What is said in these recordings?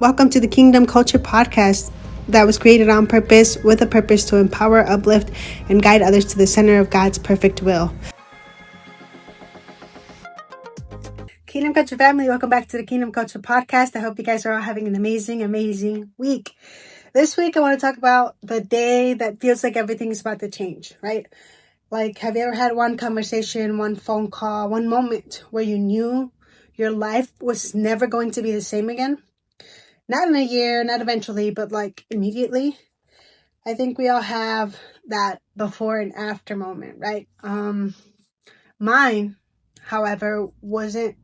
Welcome to the Kingdom Culture Podcast that was created on purpose with a purpose to empower, uplift, and guide others to the center of God's perfect will. Kingdom Culture family, welcome back to the Kingdom Culture Podcast. I hope you guys are all having an amazing week. This week, I want to talk about the day that feels like everything's about to change, right? Like, have you ever had one conversation, one phone call, one moment where you knew your life was never going to be the same again? Not in a year, not eventually, but like immediately. I think we all have that before and after moment, right? Mine, however, wasn't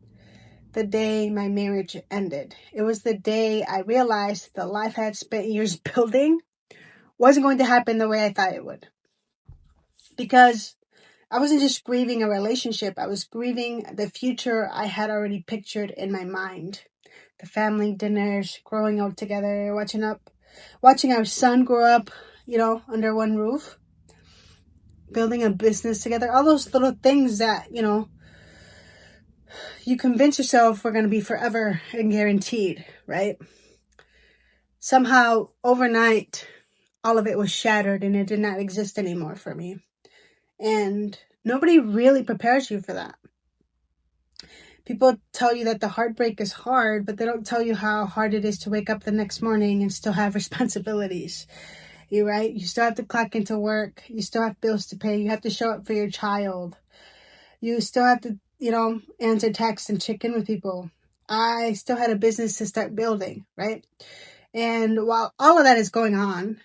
the day my marriage ended. It was the day I realized the life I had spent years building wasn't going to happen the way I thought it would. Because I wasn't just grieving a relationship, I was grieving the future I had already pictured in my mind. The family dinners, growing up together, watching our son grow up, under one roof, building a business together, all those little things that, you convince yourself were going to be forever and guaranteed, right? Somehow, overnight, all of it was shattered and it did not exist anymore for me. And nobody really prepares you for that. People tell you that the heartbreak is hard, but they don't tell you how hard it is to wake up the next morning and still have responsibilities. You're right. You still have to clock into work. You still have bills to pay. You have to show up for your child. You still have to, answer texts and check in with people. I still had a business to start building, right? And while all of that is going on,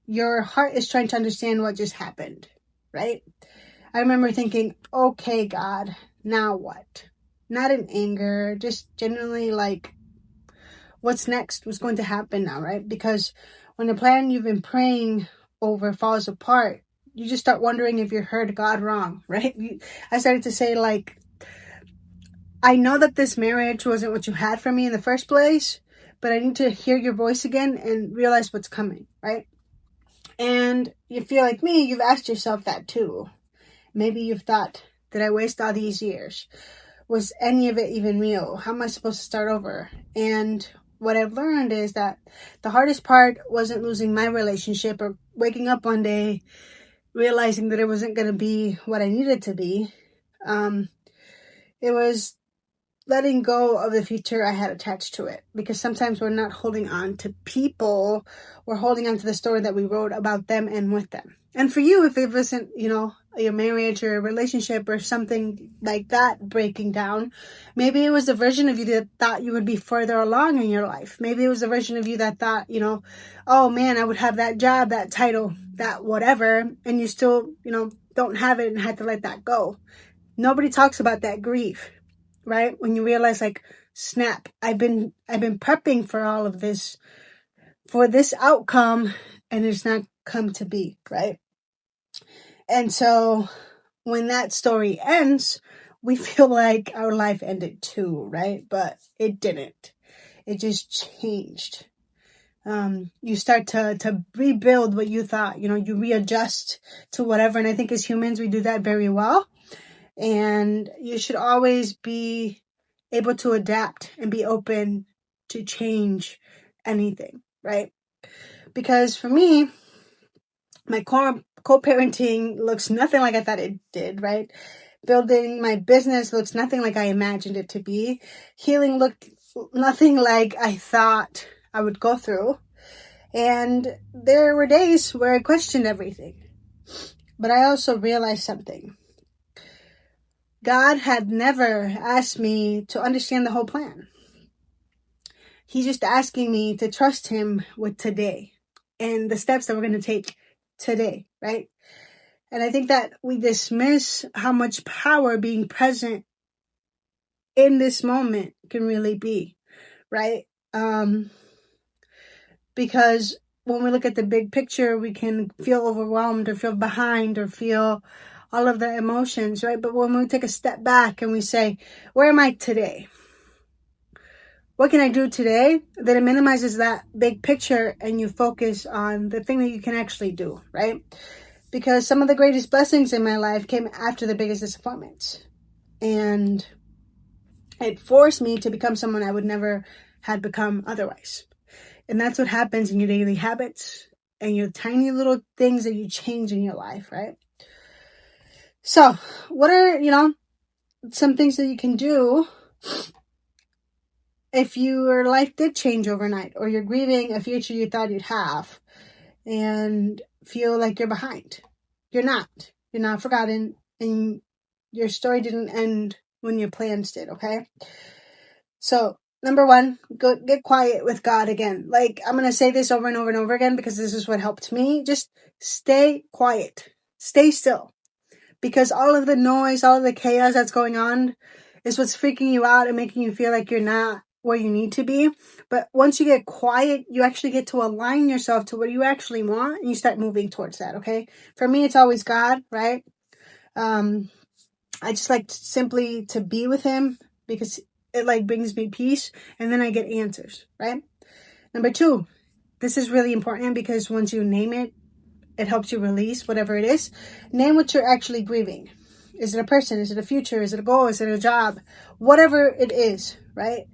your heart is trying to understand what just happened, right? I remember thinking, okay, God, now what? Not in anger, just genuinely like, what's next? What's going to happen now, right? Because when the plan you've been praying over falls apart, you just start wondering if you heard God wrong, right? I started to say, like, I know that this marriage wasn't what you had for me in the first place, but I need to hear your voice again and realize what's coming, right? And if you're like me, you've asked yourself that too. Maybe you've thought, did I waste all these years? Was any of it even real? How am I supposed to start over? And what I've learned is that the hardest part wasn't losing my relationship or waking up one day realizing that it wasn't going to be what I needed to be. It was letting go of the future I had attached to it. Because sometimes we're not holding on to people, we're holding on to the story that we wrote about them and with them. And for you, if it wasn't, your marriage or a relationship or something like that breaking down, maybe it was the version of you that thought you would be further along in your life. Maybe it was the version of you that thought, oh man, I would have that job, that title, that whatever, and you still, don't have it and had to let that go. Nobody talks about that grief, right? When you realize, like, snap, I've been prepping for all of this, for this outcome, and it's not come to be, right? And so when that story ends, we feel like our life ended too, right? But it didn't. It just changed. You start to rebuild what you thought, you readjust to whatever. And I think as humans, we do that very well. And you should always be able to adapt and be open to change anything, right? Because for me, my co-parenting looks nothing like I thought it did, right? Building my business looks nothing like I imagined it to be. Healing looked nothing like I thought I would go through. And there were days where I questioned everything. But I also realized something. God had never asked me to understand the whole plan. He's just asking me to trust him with today and the steps that we're going to take today, right? And I think that we dismiss how much power being present in this moment can really be, right? Because when we look at the big picture, we can feel overwhelmed or feel behind or feel all of the emotions, right? But when we take a step back and we say, where am I today? What can I do today? Then it minimizes that big picture and you focus on the thing that you can actually do, right? Because some of the greatest blessings in my life came after the biggest disappointments. And it forced me to become someone I would never had become otherwise. And that's what happens in your daily habits and your tiny little things that you change in your life, right? So, what are, some things that you can do if your life did change overnight, or you're grieving a future you thought you'd have and feel like you're behind? You're not. You're not forgotten, and your story didn't end when your plans did, okay? So, number one, go get quiet with God again. Like, I'm going to say this over and over and over again because this is what helped me. Just stay quiet. Stay still. Because all of the noise, all of the chaos that's going on is what's freaking you out and making you feel like you're not where you need to be. But once you get quiet, you actually get to align yourself to what you actually want, and you start moving towards that, okay? For me, it's always God, right? I just like simply to be with him because it like brings me peace, and then I get answers, right? Number two, this is really important because once you name it, it helps you release whatever it is. Name what you're actually grieving. Is it a person? Is it a future? Is it a goal? Is it a job? Whatever it is, right?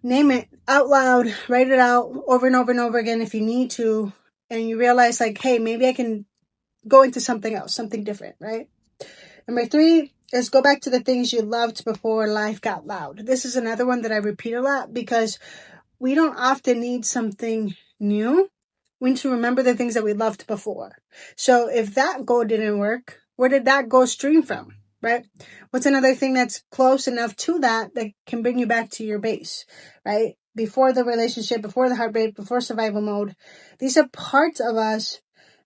Name it out loud. Write it out over and over and over again if you need to. And you realize like, hey, maybe I can go into something else, something different, right? Number three is go back to the things you loved before life got loud. This is another one that I repeat a lot because we don't often need something new. We need to remember the things that we loved before. So if that goal didn't work, where did that goal stream from, right? What's another thing that's close enough to that can bring you back to your base, right? Before the relationship, before the heartbreak, before survival mode. These are parts of us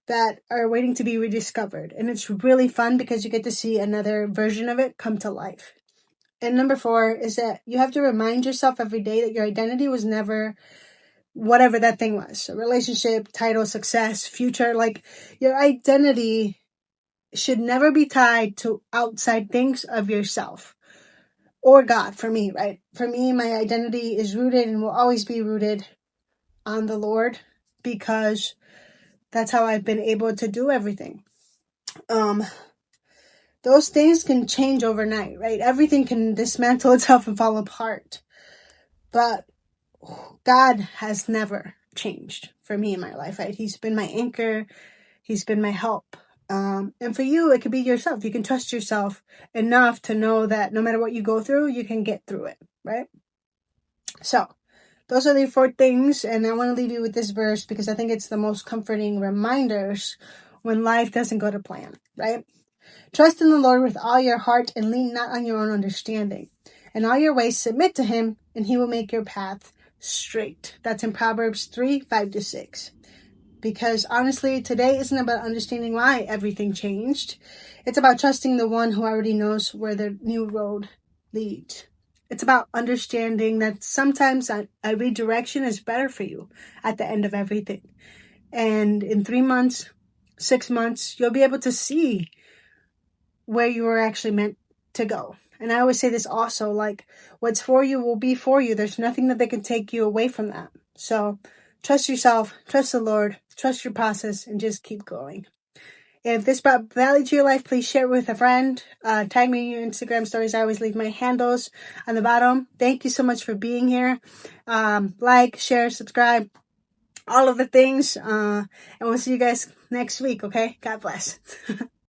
that are waiting to be rediscovered. And it's really fun because you get to see another version of it come to life. And number four is that you have to remind yourself every day that your identity was never whatever that thing was. A relationship, title, success, future. Like, your identity should never be tied to outside things of yourself or God, for me, right? For me, my identity is rooted and will always be rooted on the Lord because that's how I've been able to do everything. Those things can change overnight, right? Everything can dismantle itself and fall apart. But God has never changed for me in my life, right? He's been my anchor. He's been my help. And for you, it could be yourself. You can trust yourself enough to know that no matter what you go through, you can get through it, right? So, those are the four things. And I want to leave you with this verse because I think it's the most comforting reminders when life doesn't go to plan, right? Trust in the Lord with all your heart and lean not on your own understanding. In all your ways submit to him, and he will make your path straight. That's in Proverbs 3:5-6. Because honestly, today isn't about understanding why everything changed. It's about trusting the one who already knows where the new road leads. It's about understanding that sometimes a redirection is better for you at the end of everything. And in 3 months, 6 months, you'll be able to see where you were actually meant to go. And I always say this also, like, what's for you will be for you. There's nothing that they can take you away from that. So trust yourself, trust the Lord, trust your process, and just keep going. If this brought value to your life, please share it with a friend. Tag me in your Instagram stories. I always leave my handles on the bottom. Thank you so much for being here. Like, share, subscribe, all of the things. And we'll see you guys next week, okay? God bless.